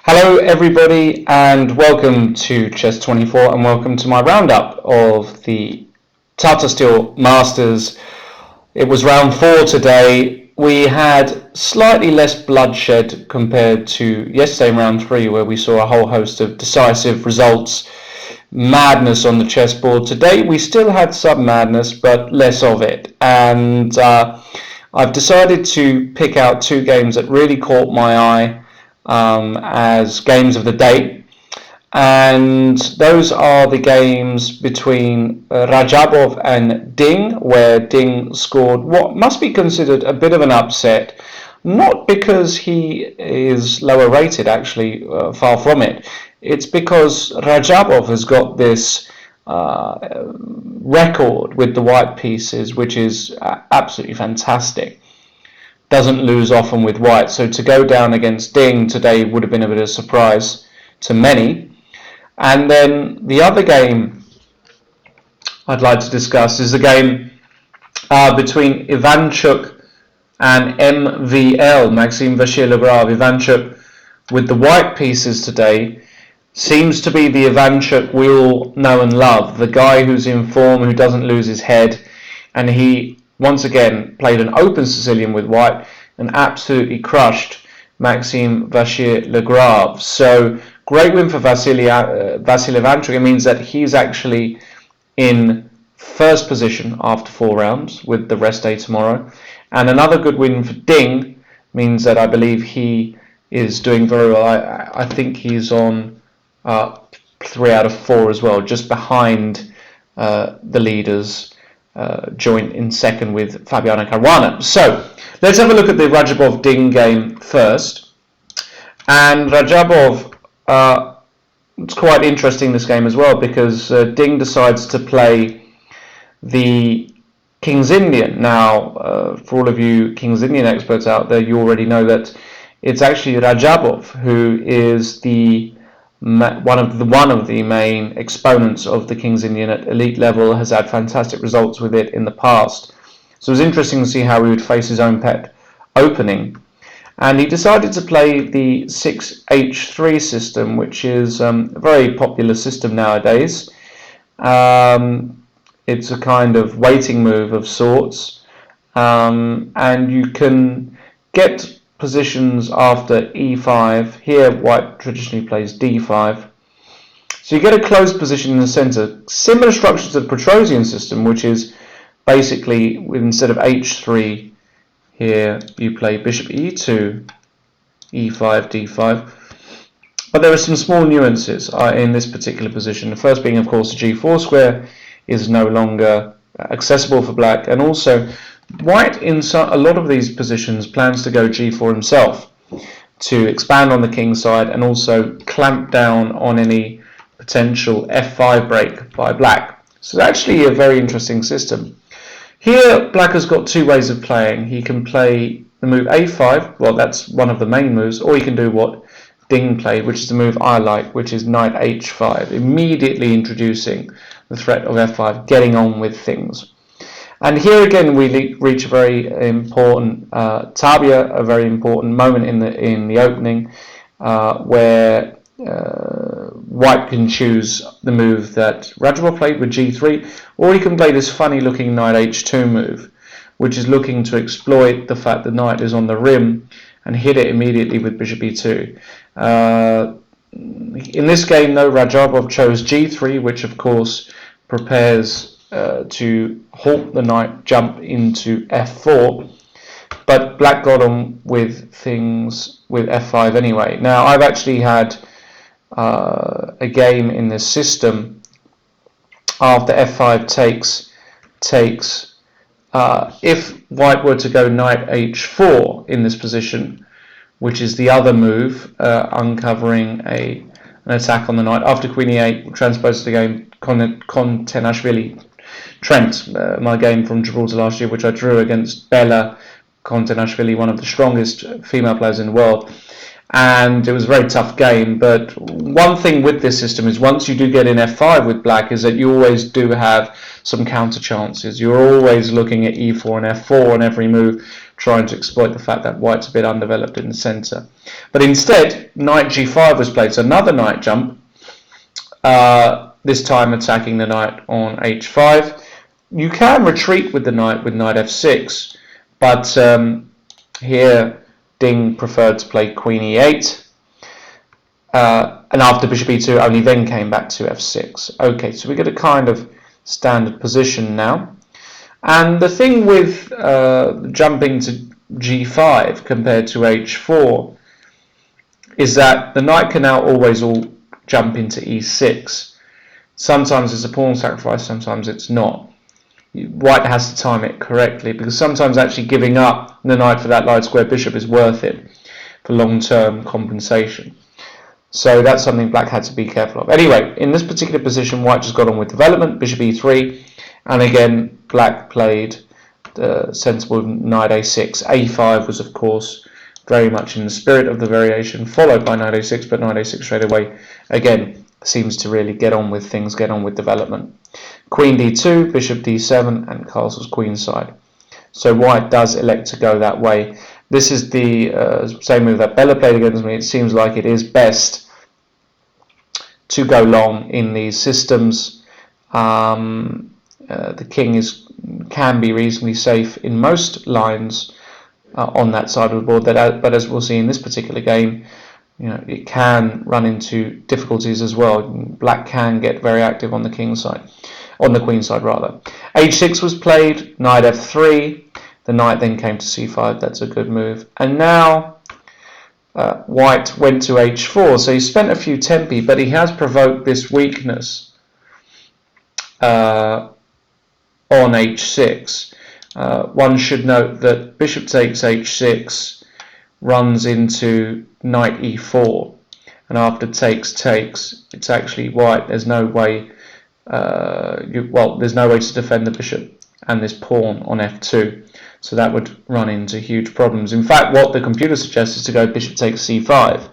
Hello everybody and welcome to Chess24 and welcome to my roundup of the Tata Steel Masters. It was round 4 today. We had slightly less bloodshed compared to yesterday in round 3 where we saw a whole host of decisive results, madness on the chessboard. Today we still had some madness but less of it, and I've decided to pick out two games that really caught my eye as games of the day, and those are the games between Rajabov and Ding, where Ding scored what must be considered a bit of an upset, not because he is lower rated, actually, far from it. It's because Rajabov has got this record with the white pieces, which is absolutely fantastic. Doesn't lose often with white, so to go down against Ding today would have been a bit of a surprise to many. And then the other game I'd like to discuss is the game between Ivanchuk and MVL, Maxime Vachier-Lagrave. Ivanchuk with the white pieces today seems to be the Ivanchuk we all know and love, the guy who's in form, who doesn't lose his head, and he once again played an open Sicilian with white and absolutely crushed Maxime Vachier-Lagrave. So great win for Vasily Ivanchuk. It means that he's actually in first position after 4 rounds with the rest day tomorrow. And another good win for Ding means that I believe he is doing very well. I think he's on 3 out of 4 as well, just behind the leaders. Joint in second with Fabiano Caruana. So let's have a look at the Rajabov-Ding game first. And Rajabov, it's quite interesting, this game as well, because Ding decides to play the King's Indian. Now, for all of you King's Indian experts out there, you already know that it's actually Rajabov who is one of the main exponents of the King's Indian at elite level, has had fantastic results with it in the past. So it was interesting to see how he would face his own pet opening. And he decided to play the 6H3 system, which is a very popular system nowadays. It's a kind of waiting move of sorts, and you can get positions after e5. Here white traditionally plays d5, so you get a closed position in the center, similar structure to the Petrosian system, which is basically instead of h3 here you play bishop e2, e5, d5, but there are some small nuances in this particular position. The first being, of course, the g4 square is no longer accessible for black, and also white in a lot of these positions plans to go g4 himself to expand on the king side and also clamp down on any potential f5 break by black. So it's actually a very interesting system. Here black has got two ways of playing. He can play the move a5, well, that's one of the main moves, or he can do what Ding played, which is the move I like, which is knight h5, immediately introducing the threat of f5, getting on with things. And here again we reach a very important tabia, a very important moment in the opening, where white can choose the move that Radjabov played with g3, or he can play this funny looking knight h2 move, which is looking to exploit the fact the knight is on the rim and hit it immediately with bishop e2. In this game though, Rajabov chose g3, which of course prepares to halt the knight jump into f4, but black got on with things with f5 anyway. Now I've actually had a game in this system after f5 takes, if white were to go knight h4 in this position, which is the other move, uncovering an attack on the knight after queen e8, transposes the game Kontenashvili Trent, my game from Gibraltar last year, which I drew against Bella Kontenashvili, one of the strongest female players in the world. And it was a very tough game, but one thing with this system is once you do get in f5 with black is that you always do have some counter chances. You're always looking at e4 and f4 on every move, trying to exploit the fact that white's a bit undeveloped in the centre. But instead, knight g5 was played, so another knight jump, this time attacking the knight on h5. You can retreat with the knight with knight f6, but here Ding preferred to play queen e8. And after bishop e2, only then came back to f6. Okay, so we get a kind of standard position now. And the thing with jumping to g5 compared to h4 is that the knight can now always jump into e6. Sometimes it's a pawn sacrifice, sometimes it's not. White has to time it correctly, because sometimes actually giving up the knight for that light square bishop is worth it for long-term compensation. So that's something black had to be careful of. Anyway, in this particular position, white just got on with development, bishop e3, and again, black played the sensible knight a6. a5 was, of course, very much in the spirit of the variation, followed by knight a6, but knight a6 straight away, again, seems to really get on with things, get on with development. Queen d2, bishop d7, and castles queenside. So white does elect to go that way. This is the same move that Bella played against me. It seems like it is best to go long in these systems. The king can be reasonably safe in most lines on that side of the board. But as we'll see in this particular game, it can run into difficulties as well. Black can get very active on the king side, on the queen side rather. h6 was played, knight f3. The knight then came to c5. That's a good move. And now white went to h4. So he spent a few tempi, but he has provoked this weakness on h6. One should note that bishop takes h6 runs into knight e4, and after takes, it's actually white. There's no way. There's no way to defend the bishop and this pawn on f2. So that would run into huge problems. In fact, what the computer suggests is to go bishop takes c5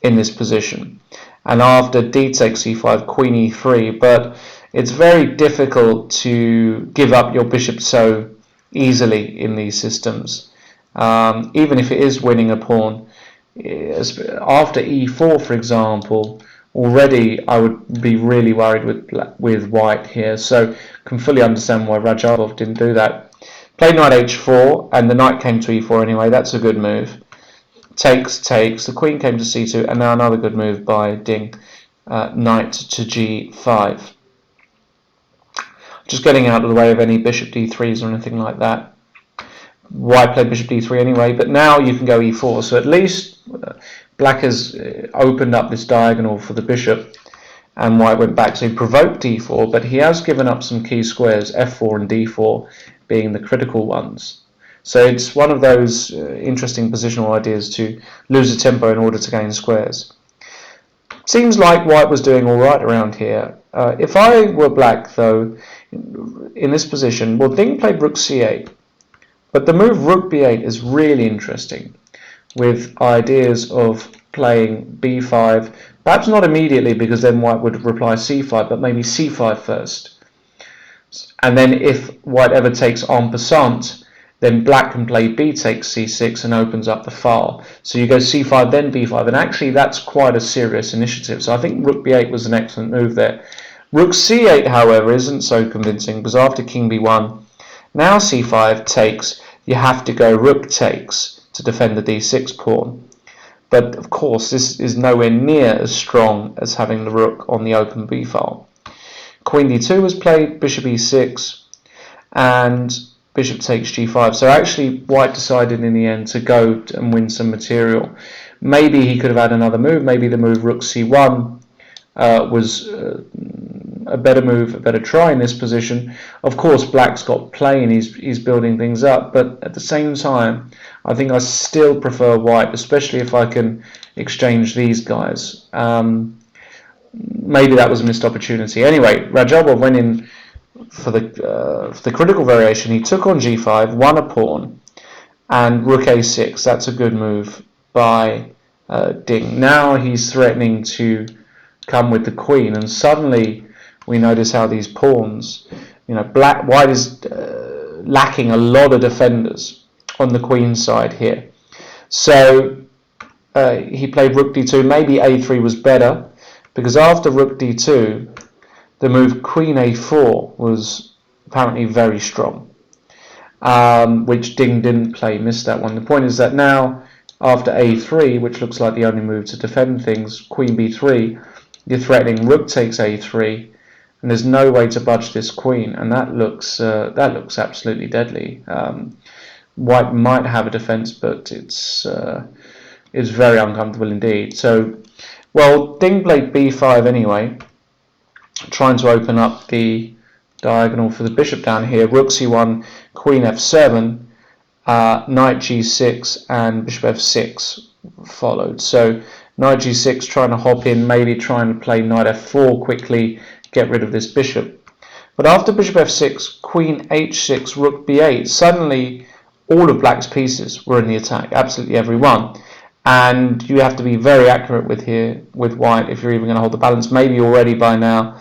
in this position. And after d takes c5, queen e3. But it's very difficult to give up your bishop so easily in these systems. Even if it is winning a pawn. After e4, for example, already I would be really worried with white here. So can fully understand why Rajabov didn't do that. Played knight h4, and the knight came to e4 anyway. That's a good move. Takes. The queen came to c2, and now another good move by Ding. Knight to g5. Just getting out of the way of any bishop d3s or anything like that. White played bishop d3 anyway, but now you can go e4. So at least black has opened up this diagonal for the bishop, and white went back. So he provoked d4, but he has given up some key squares, f4 and d4 being the critical ones. So it's one of those interesting positional ideas to lose a tempo in order to gain squares. Seems like white was doing all right around here. If I were black, though, in this position, well, Ding played rook c8, but the move rook b8 is really interesting, with ideas of playing b5, perhaps not immediately, because then white would reply c5, but maybe c5 first. And then if white ever takes en passant, then black can play b takes c6 and opens up the file. So you go c5, then b5, and actually that's quite a serious initiative. So I think rook b8 was an excellent move there. Rook c8, however, isn't so convincing, because after king b1, now c5 takes, you have to go rook takes to defend the d6 pawn. But of course, this is nowhere near as strong as having the rook on the open b file. Queen d2 was played, bishop e6, and bishop takes g5. So actually white decided in the end to go and win some material. Maybe he could have had another move. Maybe the move rook c1 was a better move, a better try in this position. Of course, black's got play and he's building things up, but at the same time, I think I still prefer white, especially if I can exchange these guys. Maybe that was a missed opportunity. Anyway, Rajabov went in for the critical variation. He took on g5, won a pawn, and rook a6. That's a good move by Ding. Now he's threatening to come with the queen, and suddenly we notice how these pawns White is lacking a lot of defenders on the queen side here. So he played rook d2. Maybe a3 was better, because after rook d2, the move queen a4 was apparently very strong, which Ding didn't play, missed that one. The point is that now, after a3, which looks like the only move to defend things, queen b3, you're threatening rook takes a3, and there's no way to budge this queen, and that looks absolutely deadly. White might have a defense, but it's very uncomfortable indeed. So, well, Ding played b5 anyway, trying to open up the diagonal for the bishop down here. Rook c1, queen f7, knight g6, and bishop f6 followed. So knight g6 trying to hop in, maybe trying to play knight f4 quickly, get rid of this bishop. But after bishop f6, queen h6, rook b8, suddenly all of black's pieces were in the attack, absolutely every one. And you have to be very accurate with white if you're even going to hold the balance. Maybe already by now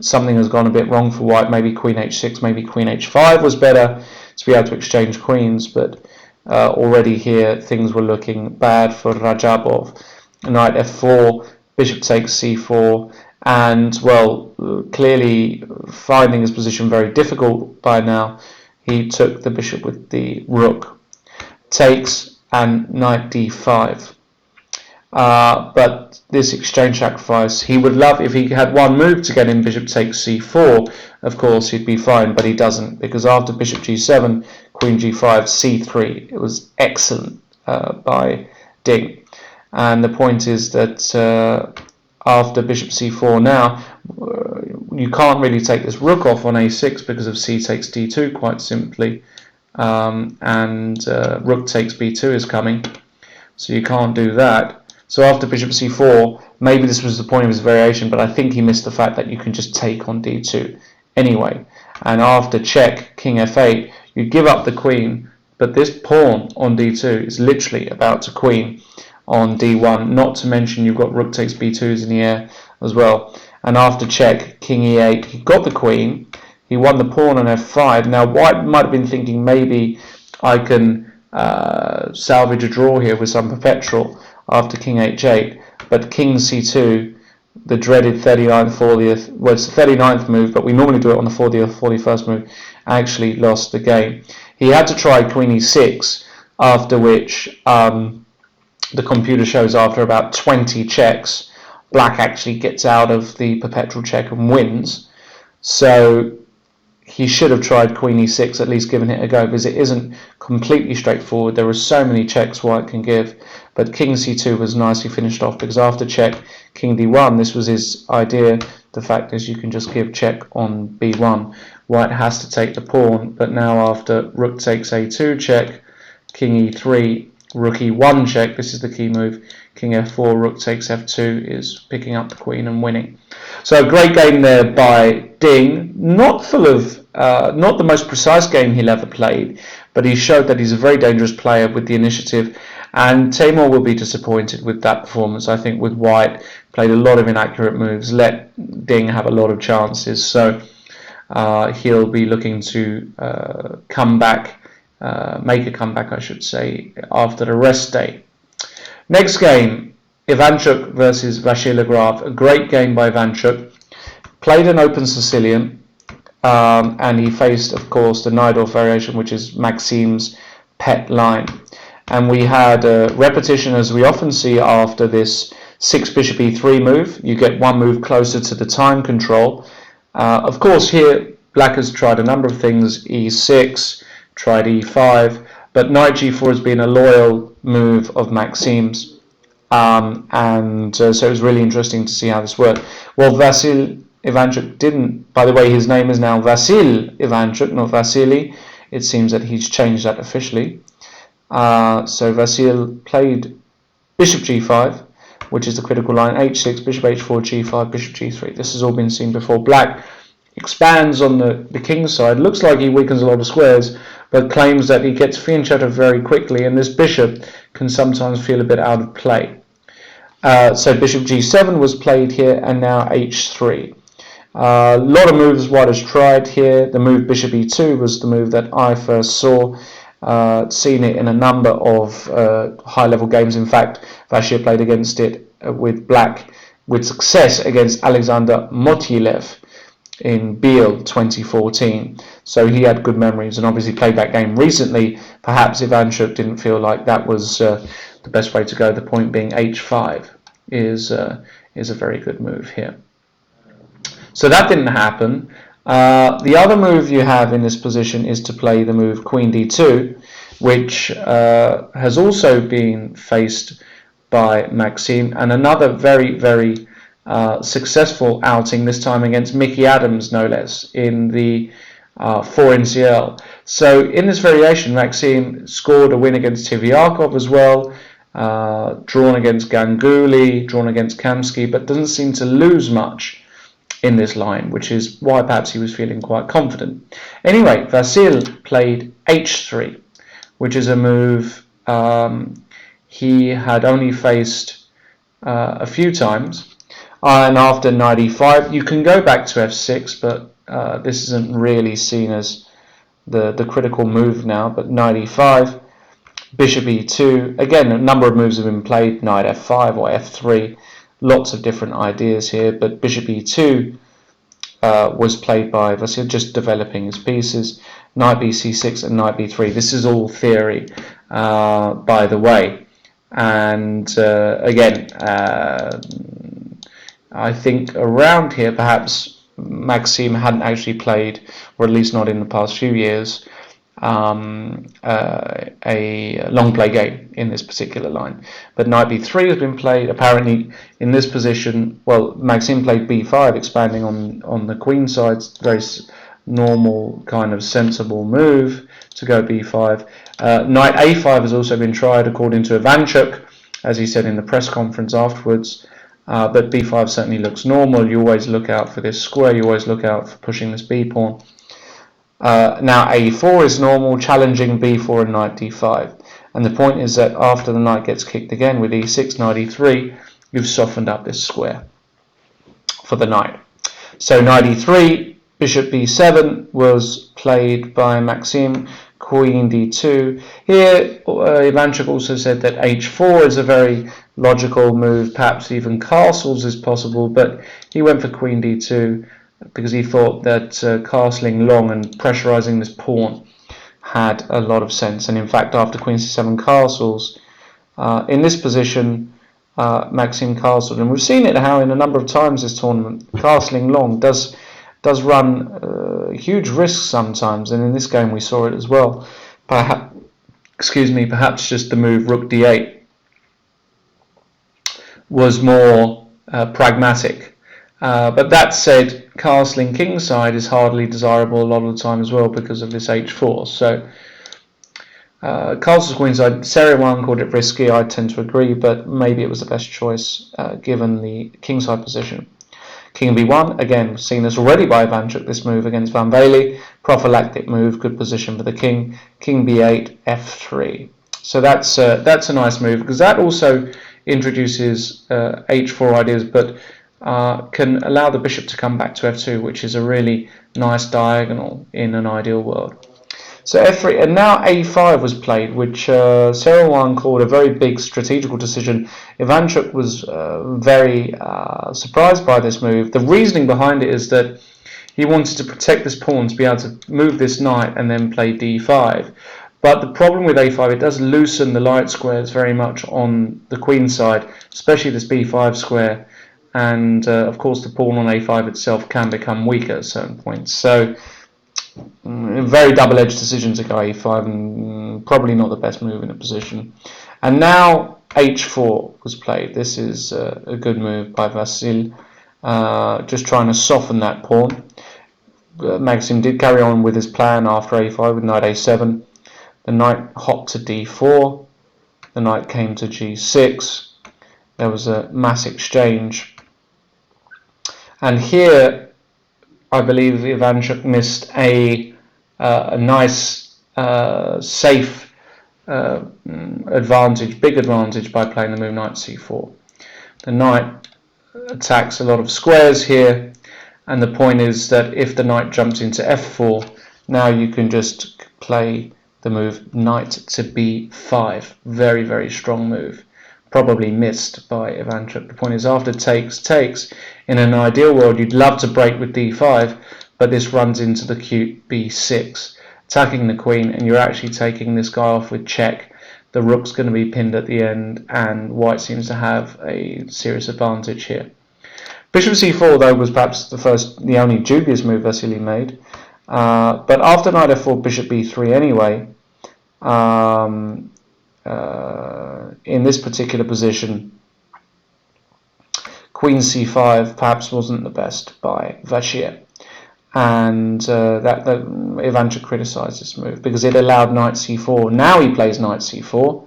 something has gone a bit wrong for white. Maybe queen h6, maybe queen h5 was better to be able to exchange queens, but already here things were looking bad for Rajabov. Knight f4, bishop takes c4, and well, clearly finding his position very difficult by now, he took the bishop with the rook. Takes and knight d5. But this exchange sacrifice, he would love if he had one move to get in bishop takes c4, of course he'd be fine, but he doesn't, because after bishop g7, queen g5, c3, it was excellent by Ding. And the point is that after bishop c4 now, you can't really take this rook off on a6 because of c takes d2 quite simply, and rook takes b2 is coming, so you can't do that. So after bishop c4, maybe this was the point of his variation, but I think he missed the fact that you can just take on d2 anyway. And after check, king f8, you give up the queen, but this pawn on d2 is literally about to queen on d1, not to mention you've got rook takes b2s in the air as well. And after check, king e8, he got the queen, he won the pawn on f5. Now white might have been thinking maybe I can salvage a draw here with some perpetual after king h8, but king c2, the dreaded 39th, 40th, well it's the 39th move, but we normally do it on the 40th, 41st move, actually lost the game. He had to try queen e6, after which the computer shows after about 20 checks, black actually gets out of the perpetual check and wins. So he should have tried queen e6, at least given it a go, because it isn't completely straightforward. There are so many checks white can give, but king c2 was nicely finished off, because after check, king d1, this was his idea. The fact is you can just give check on b1. White has to take the pawn, but now after rook takes a2 check, king e3, rook e1 check, this is the key move, king f4, rook takes f2 is picking up the queen and winning. So a great game there by Ding, not full of, not the most precise game he'll ever played, but he showed that he's a very dangerous player with the initiative, and Timur will be disappointed with that performance. I think with white, played a lot of inaccurate moves, let Ding have a lot of chances, so he'll be looking to come back, make a comeback I should say, after the rest day. Next game, Ivanchuk versus Vachier-Lagrave. A great game by Ivanchuk. Played an open Sicilian, and he faced, of course, the Najdorf variation, which is Maxim's pet line. And we had a repetition, as we often see after this 6 bishop e3 move. You get one move closer to the time control. Of course, here black has tried a number of things, e6, tried e5, but knight g4 has been a loyal move of Maxim's. So it was really interesting to see how this worked. Well, Vasil Ivanchuk didn't. By the way, his name is now Vasil Ivanchuk, not Vasily. It seems that he's changed that officially. So Vasil played bishop g5, which is the critical line, h6, bishop h4, g5, bishop g3. This has all been seen before. Black expands on the king's side. Looks like he weakens a lot of squares, but claims that he gets fianchetto very quickly, and this bishop can sometimes feel a bit out of play. So bishop g7 was played here, and now h3. A lot of moves White has tried here. The move bishop e2 was the move that I first saw. Seen it in a number of high-level games. In fact, Vachier played against it with black with success against Alexander Motilev in Biel 2014. So he had good memories and obviously played that game recently. Perhaps Ivanchuk didn't feel like that was the best way to go. The point being h5 is a very good move here. So that didn't happen. The other move you have in this position is to play the move Queen d2, which has also been faced by Maxime, and another very, very successful outing, this time against Mickey Adams, no less, in the 4NCL. So in this variation, Maxime scored a win against Vachier-Lagrave as well, drawn against Ganguly, drawn against Kamsky, but doesn't seem to lose much in this line, which is why perhaps he was feeling quite confident. Anyway, Vasil played h3, which is a move he had only faced a few times. And after knight e5, you can go back to f6, but this isn't really seen as the critical move now. But knight e5, bishop e2, again, a number of moves have been played, knight f5 or f3, lots of different ideas here, but bishop e2 was played by Vasil, just developing his pieces, knight bc6 and knight b3. This is all theory, by the way. And again, I think around here perhaps Maxime hadn't actually played, or at least not in the past few years, a long play game in this particular line. But knight b3 has been played apparently in this position. Well, Maxime played b5, expanding on the queen side. Very normal kind of sensible move to go b5. Knight a5 has also been tried according to Ivanchuk, as he said in the press conference afterwards. But b5 certainly looks normal. You always look out for this square. You always look out for pushing this b pawn. Now a4 is normal, challenging b4 and knight d5. And the point is that after the knight gets kicked again with e6, knight e3, you've softened up this square for the knight. So knight e3, bishop b7 was played by Maxime, queen d2. Here, Ivanchuk also said that h4 is a very logical move, perhaps even castles is possible, but he went for queen d2 because he thought that castling long and pressurizing this pawn had a lot of sense. And in fact, after queen c7 castles, in this position, Maxime castled. And we've seen it how in a number of times this tournament, castling long does run huge risks sometimes, and in this game we saw it as well. Perhaps just the move rook d8 was more pragmatic. But that said, castling kingside is hardly desirable a lot of the time as well because of this h4. So castles queenside, Serie1 called it risky. I tend to agree, but maybe it was the best choice given the kingside position. King b1, again, seen this already by Ivanchuk, this move against Van Velde. Prophylactic move, good position for the king. King b8, f3. So that's a nice move because that also introduces h4 ideas, but can allow the bishop to come back to f2, which is a really nice diagonal in an ideal world. So f3, and now a5 was played, which Serie1 called a very big strategical decision. Ivanchuk was very surprised by this move. The reasoning behind it is that he wanted to protect this pawn to be able to move this knight and then play d5. But the problem with a5, it does loosen the light squares very much on the queen side, especially this b5 square. And of course the pawn on a5 itself can become weaker at certain points. So a very double-edged decision to go a5, and probably not the best move in a position. And now h4 was played. This is a good move by Vasil, just trying to soften that pawn. Maxim did carry on with his plan after a5 with knight a7. The knight hopped to d4. The knight came to g6. There was a mass exchange. And here, I believe Ivanchuk missed a nice, safe advantage, big advantage by playing the move knight c4. The knight attacks a lot of squares here, And the point is that if the knight jumps into f4, now you can just play the move knight to b5. Very, very strong move. Probably missed by Ivanchuk. The point is, after takes, in an ideal world you'd love to break with d5, but this runs into the cute b6, attacking the queen, and you're actually taking this guy off with check. The rook's going to be pinned at the end, and white seems to have a serious advantage here. Bishop c4, though, was perhaps the only dubious move Vasily made. But after knight f4, bishop b3 anyway, in this particular position, queen c5 perhaps wasn't the best by Vachier. And that Ivanchuk criticised this move because it allowed knight c4. Now he plays knight c4,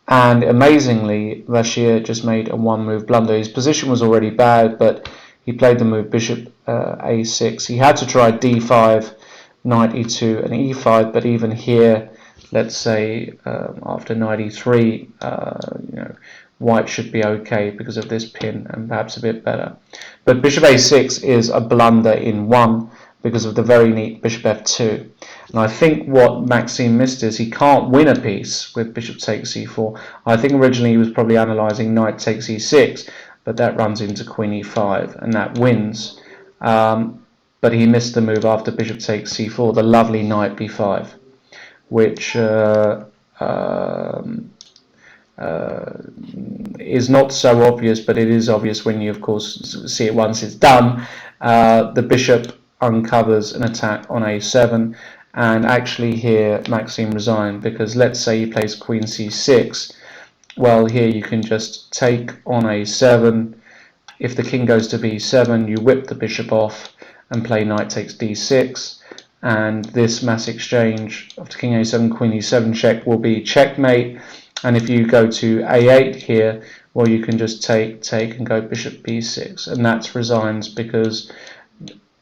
and amazingly, Vachier just made a one-move blunder. His position was already bad, but he played the move bishop a6. He had to try d5, knight e2, and e5, but even here, let's say after knight e3, white should be okay because of this pin, and perhaps a bit better. But bishop a6 is a blunder in one because of the very neat bishop f2. And I think what Maxime missed is he can't win a piece with bishop takes c4. I think originally he was probably analysing knight takes e6, but that runs into queen e5, and that wins. But he missed the move after bishop takes c4, the lovely knight b5, which is not so obvious, but it is obvious when you, of course, see it once it's done. The bishop uncovers an attack on a7, and actually here Maxime resigned, because let's say he plays queen c6. Well, here you can just take on a7. If the king goes to b7, you whip the bishop off and play knight takes d6, and this mass exchange after king a7, queen e7 check will be checkmate. And if you go to a8 here, well, you can just take and go bishop b6, and that's resigns because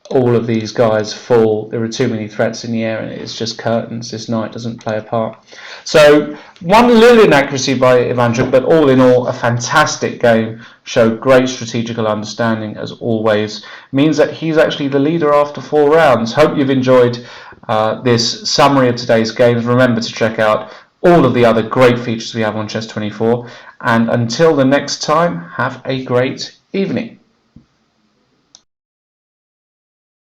all of these guys fall. There are too many threats in the air, and it's just curtains. This knight doesn't play a part. So one little inaccuracy by Ivanchuk, but all in all, a fantastic game. Showed great strategical understanding as always. Means that he's actually the leader after 4 rounds. Hope you've enjoyed this summary of today's games. Remember to check out all of the other great features we have on Chess24. And until the next time, have a great evening.